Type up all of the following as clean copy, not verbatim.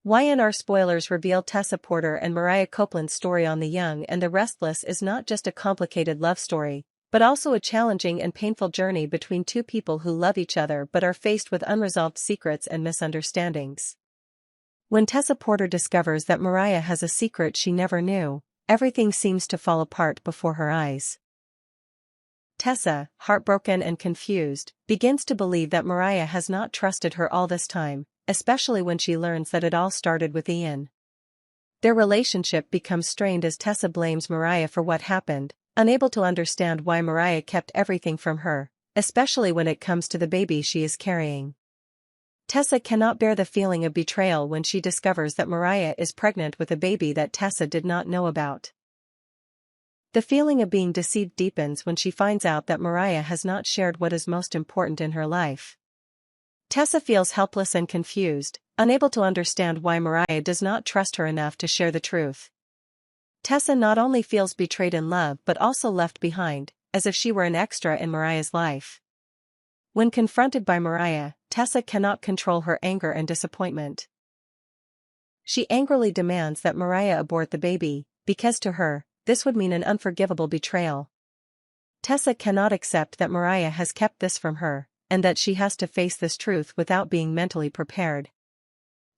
Y&R Spoilers reveal Tessa Porter and Mariah Copeland's story on The Young and the Restless is not just a complicated love story, but also a challenging and painful journey between two people who love each other but are faced with unresolved secrets and misunderstandings. When Tessa Porter discovers that Mariah has a secret she never knew, everything seems to fall apart before her eyes. Tessa, heartbroken and confused, begins to believe that Mariah has not trusted her all this time, especially when she learns that it all started with Ian. Their relationship becomes strained as Tessa blames Mariah for what happened, unable to understand why Mariah kept everything from her, especially when it comes to the baby she is carrying. Tessa cannot bear the feeling of betrayal when she discovers that Mariah is pregnant with a baby that Tessa did not know about. The feeling of being deceived deepens when she finds out that Mariah has not shared what is most important in her life. Tessa feels helpless and confused, unable to understand why Mariah does not trust her enough to share the truth. Tessa not only feels betrayed in love but also left behind, as if she were an extra in Mariah's life. When confronted by Mariah, Tessa cannot control her anger and disappointment. She angrily demands that Mariah abort the baby, because to her, this would mean an unforgivable betrayal. Tessa cannot accept that Mariah has kept this from her, and that she has to face this truth without being mentally prepared.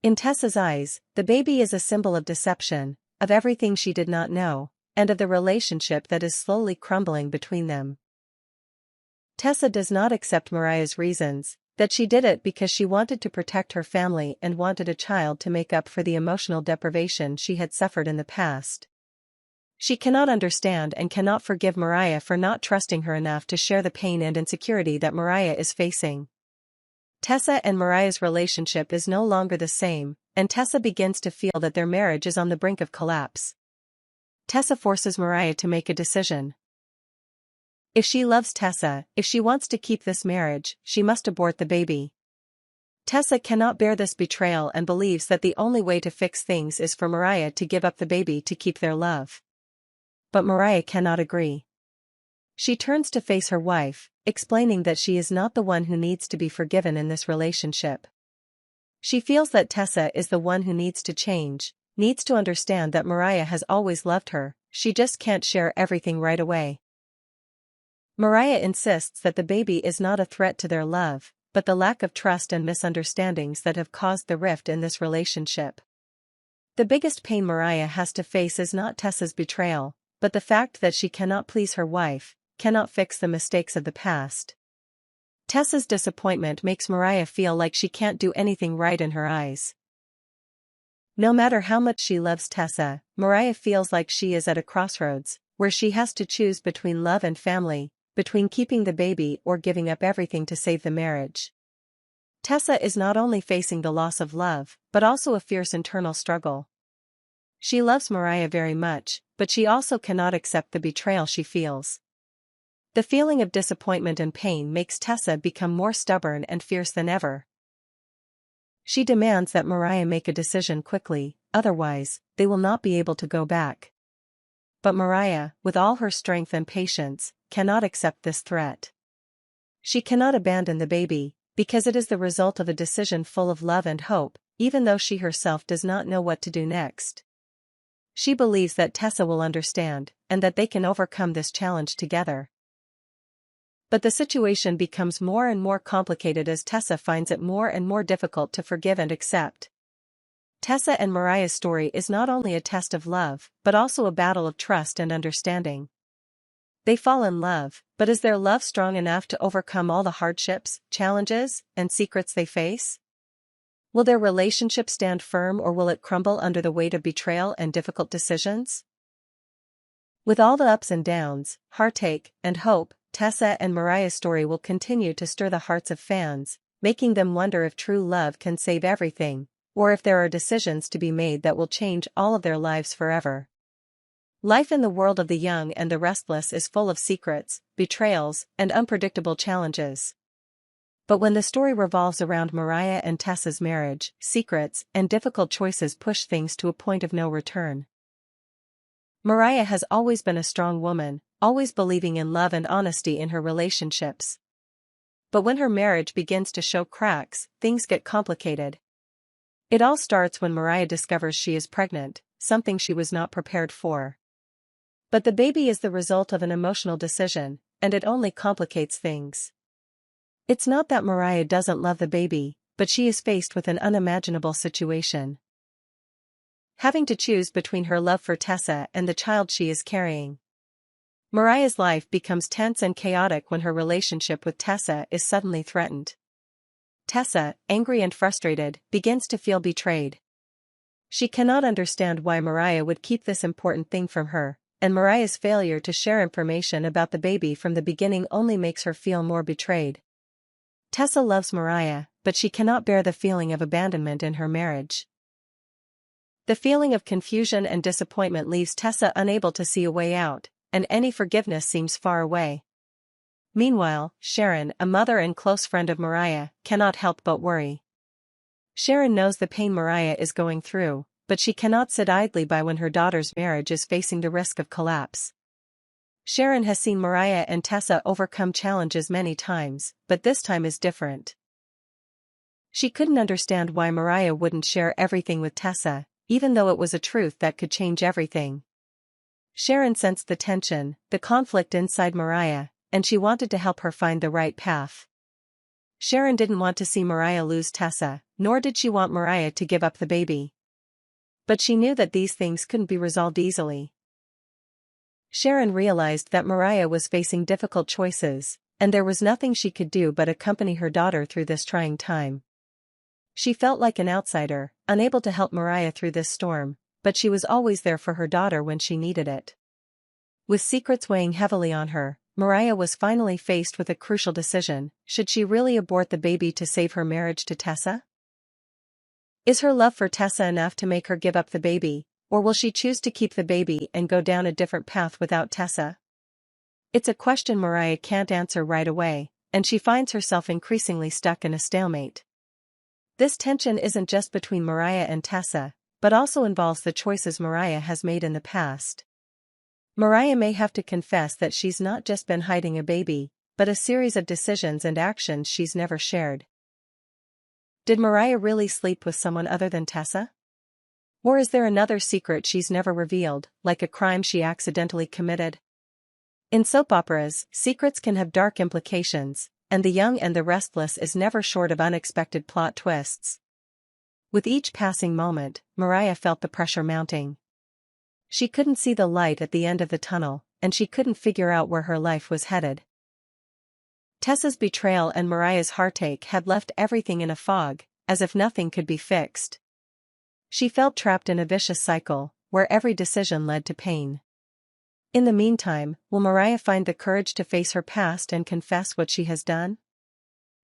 In Tessa's eyes, the baby is a symbol of deception, of everything she did not know, and of the relationship that is slowly crumbling between them. Tessa does not accept Mariah's reasons, that she did it because she wanted to protect her family and wanted a child to make up for the emotional deprivation she had suffered in the past. She cannot understand and cannot forgive Mariah for not trusting her enough to share the pain and insecurity that Mariah is facing. Tessa and Mariah's relationship is no longer the same, and Tessa begins to feel that their marriage is on the brink of collapse. Tessa forces Mariah to make a decision. If she loves Tessa, if she wants to keep this marriage, she must abort the baby. Tessa cannot bear this betrayal and believes that the only way to fix things is for Mariah to give up the baby to keep their love. But Mariah cannot agree. She turns to face her wife, explaining that she is not the one who needs to be forgiven in this relationship. She feels that Tessa is the one who needs to change, needs to understand that Mariah has always loved her, she just can't share everything right away. Mariah insists that the baby is not a threat to their love, but the lack of trust and misunderstandings that have caused the rift in this relationship. The biggest pain Mariah has to face is not Tessa's betrayal, but the fact that she cannot please her wife, cannot fix the mistakes of the past. Tessa's disappointment makes Mariah feel like she can't do anything right in her eyes. No matter how much she loves Tessa, Mariah feels like she is at a crossroads, where she has to choose between love and family, between keeping the baby or giving up everything to save the marriage. Tessa is not only facing the loss of love, but also a fierce internal struggle. She loves Mariah very much, but she also cannot accept the betrayal she feels. The feeling of disappointment and pain makes Tessa become more stubborn and fierce than ever. She demands that Mariah make a decision quickly, otherwise, they will not be able to go back. But Mariah, with all her strength and patience, cannot accept this threat. She cannot abandon the baby, because it is the result of a decision full of love and hope, even though she herself does not know what to do next. She believes that Tessa will understand, and that they can overcome this challenge together. But the situation becomes more and more complicated as Tessa finds it more and more difficult to forgive and accept. Tessa and Mariah's story is not only a test of love, but also a battle of trust and understanding. They fall in love, but is their love strong enough to overcome all the hardships, challenges, and secrets they face? Will their relationship stand firm or will it crumble under the weight of betrayal and difficult decisions? With all the ups and downs, heartache, and hope, Tessa and Mariah's story will continue to stir the hearts of fans, making them wonder if true love can save everything, or if there are decisions to be made that will change all of their lives forever. Life in the world of the young and the restless is full of secrets, betrayals, and unpredictable challenges. But when the story revolves around Mariah and Tessa's marriage, secrets and difficult choices push things to a point of no return. Mariah has always been a strong woman, always believing in love and honesty in her relationships. But when her marriage begins to show cracks, things get complicated. It all starts when Mariah discovers she is pregnant, something she was not prepared for. But the baby is the result of an emotional decision, and it only complicates things. It's not that Mariah doesn't love the baby, but she is faced with an unimaginable situation. Having to choose between her love for Tessa and the child she is carrying. Mariah's life becomes tense and chaotic when her relationship with Tessa is suddenly threatened. Tessa, angry and frustrated, begins to feel betrayed. She cannot understand why Mariah would keep this important thing from her, and Mariah's failure to share information about the baby from the beginning only makes her feel more betrayed. Tessa loves Mariah, but she cannot bear the feeling of abandonment in her marriage. The feeling of confusion and disappointment leaves Tessa unable to see a way out, and any forgiveness seems far away. Meanwhile, Sharon, a mother and close friend of Mariah, cannot help but worry. Sharon knows the pain Mariah is going through, but she cannot sit idly by when her daughter's marriage is facing the risk of collapse. Sharon has seen Mariah and Tessa overcome challenges many times, but this time is different. She couldn't understand why Mariah wouldn't share everything with Tessa, even though it was a truth that could change everything. Sharon sensed the tension, the conflict inside Mariah, and she wanted to help her find the right path. Sharon didn't want to see Mariah lose Tessa, nor did she want Mariah to give up the baby. But she knew that these things couldn't be resolved easily. Sharon realized that Mariah was facing difficult choices, and there was nothing she could do but accompany her daughter through this trying time. She felt like an outsider, unable to help Mariah through this storm, but she was always there for her daughter when she needed it. With secrets weighing heavily on her, Mariah was finally faced with a crucial decision: should she really abort the baby to save her marriage to Tessa? Is her love for Tessa enough to make her give up the baby, or will she choose to keep the baby and go down a different path without Tessa? It's a question Mariah can't answer right away, and she finds herself increasingly stuck in a stalemate. This tension isn't just between Mariah and Tessa, but also involves the choices Mariah has made in the past. Mariah may have to confess that she's not just been hiding a baby, but a series of decisions and actions she's never shared. Did Mariah really sleep with someone other than Tessa? Or is there another secret she's never revealed, like a crime she accidentally committed? In soap operas, secrets can have dark implications, and The Young and the Restless is never short of unexpected plot twists. With each passing moment, Mariah felt the pressure mounting. She couldn't see the light at the end of the tunnel, and she couldn't figure out where her life was headed. Tessa's betrayal and Mariah's heartache had left everything in a fog, as if nothing could be fixed. She felt trapped in a vicious cycle, where every decision led to pain. In the meantime, will Mariah find the courage to face her past and confess what she has done?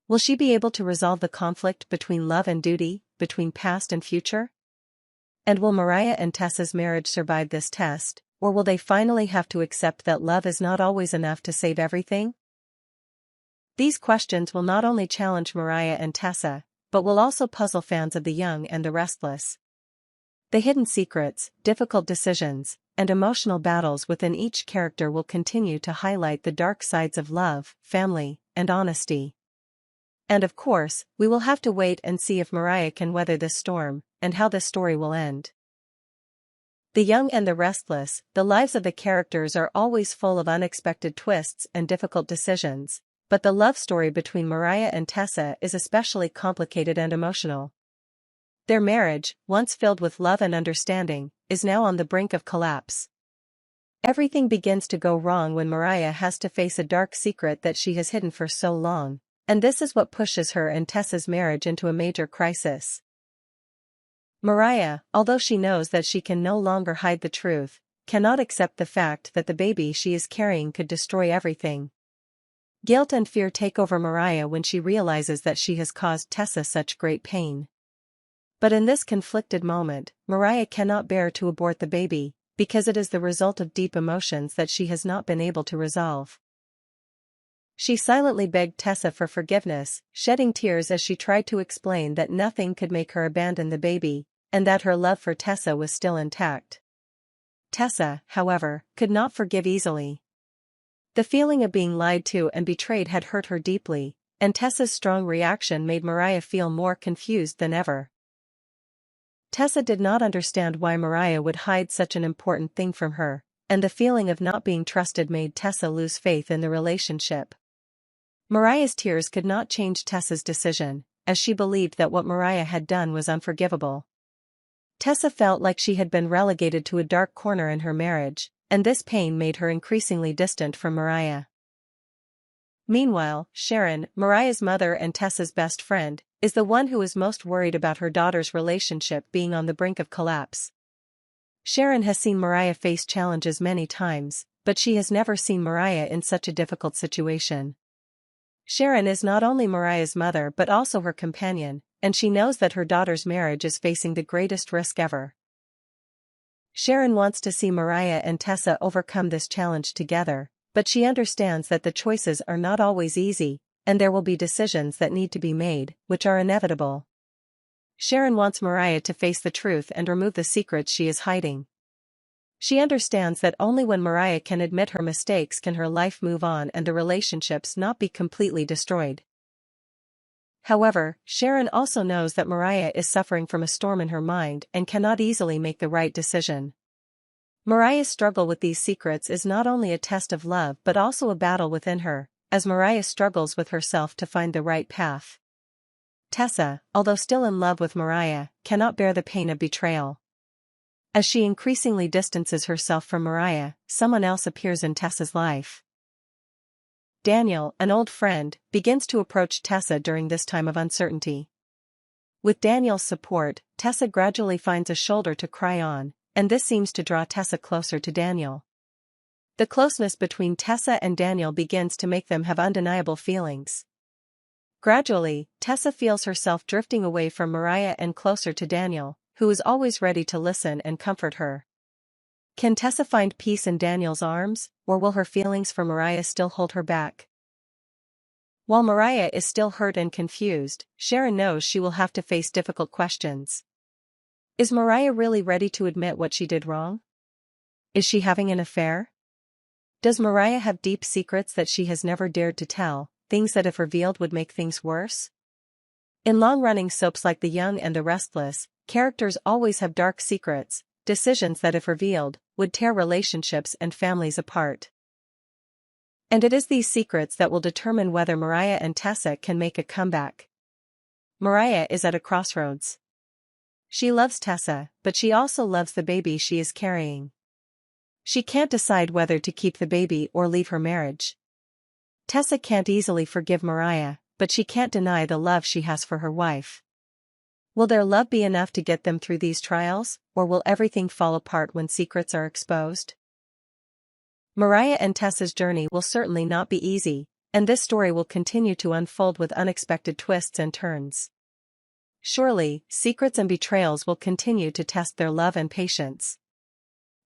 Will she be able to resolve the conflict between love and duty, between past and future? And will Mariah and Tessa's marriage survive this test, or will they finally have to accept that love is not always enough to save everything? These questions will not only challenge Mariah and Tessa, but will also puzzle fans of The Young and the Restless. The hidden secrets, difficult decisions, and emotional battles within each character will continue to highlight the dark sides of love, family, and honesty. And of course, we will have to wait and see if Mariah can weather this storm, and how this story will end. The Young and the Restless, the lives of the characters are always full of unexpected twists and difficult decisions, but the love story between Mariah and Tessa is especially complicated and emotional. Their marriage, once filled with love and understanding, is now on the brink of collapse. Everything begins to go wrong when Mariah has to face a dark secret that she has hidden for so long, and this is what pushes her and Tessa's marriage into a major crisis. Mariah, although she knows that she can no longer hide the truth, cannot accept the fact that the baby she is carrying could destroy everything. Guilt and fear take over Mariah when she realizes that she has caused Tessa such great pain. But in this conflicted moment, Mariah cannot bear to abort the baby, because it is the result of deep emotions that she has not been able to resolve. She silently begged Tessa for forgiveness, shedding tears as she tried to explain that nothing could make her abandon the baby, and that her love for Tessa was still intact. Tessa, however, could not forgive easily. The feeling of being lied to and betrayed had hurt her deeply, and Tessa's strong reaction made Mariah feel more confused than ever. Tessa did not understand why Mariah would hide such an important thing from her, and the feeling of not being trusted made Tessa lose faith in the relationship. Mariah's tears could not change Tessa's decision, as she believed that what Mariah had done was unforgivable. Tessa felt like she had been relegated to a dark corner in her marriage, and this pain made her increasingly distant from Mariah. Meanwhile, Sharon, Mariah's mother and Tessa's best friend, is the one who is most worried about her daughter's relationship being on the brink of collapse. Sharon has seen Mariah face challenges many times, but she has never seen Mariah in such a difficult situation. Sharon is not only Mariah's mother but also her companion, and she knows that her daughter's marriage is facing the greatest risk ever. Sharon wants to see Mariah and Tessa overcome this challenge together, but she understands that the choices are not always easy, and there will be decisions that need to be made, which are inevitable. Sharon wants Mariah to face the truth and remove the secrets she is hiding. She understands that only when Mariah can admit her mistakes can her life move on and the relationships not be completely destroyed. However, Sharon also knows that Mariah is suffering from a storm in her mind and cannot easily make the right decision. Mariah's struggle with these secrets is not only a test of love but also a battle within her, as Mariah struggles with herself to find the right path. Tessa, although still in love with Mariah, cannot bear the pain of betrayal. As she increasingly distances herself from Mariah, someone else appears in Tessa's life. Daniel, an old friend, begins to approach Tessa during this time of uncertainty. With Daniel's support, Tessa gradually finds a shoulder to cry on, and this seems to draw Tessa closer to Daniel. The closeness between Tessa and Daniel begins to make them have undeniable feelings. Gradually, Tessa feels herself drifting away from Mariah and closer to Daniel, who is always ready to listen and comfort her. Can Tessa find peace in Daniel's arms, or will her feelings for Mariah still hold her back? While Mariah is still hurt and confused, Sharon knows she will have to face difficult questions. Is Mariah really ready to admit what she did wrong? Is she having an affair? Does Mariah have deep secrets that she has never dared to tell, things that if revealed would make things worse? In long-running soaps like The Young and the Restless, characters always have dark secrets, decisions that if revealed, would tear relationships and families apart. And it is these secrets that will determine whether Mariah and Tessa can make a comeback. Mariah is at a crossroads. She loves Tessa, but she also loves the baby she is carrying. She can't decide whether to keep the baby or leave her marriage. Tessa can't easily forgive Mariah, but she can't deny the love she has for her wife. Will their love be enough to get them through these trials, or will everything fall apart when secrets are exposed? Mariah and Tessa's journey will certainly not be easy, and this story will continue to unfold with unexpected twists and turns. Surely, secrets and betrayals will continue to test their love and patience.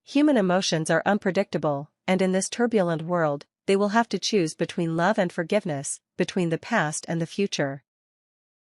Human emotions are unpredictable, and in this turbulent world, they will have to choose between love and forgiveness, between the past and the future.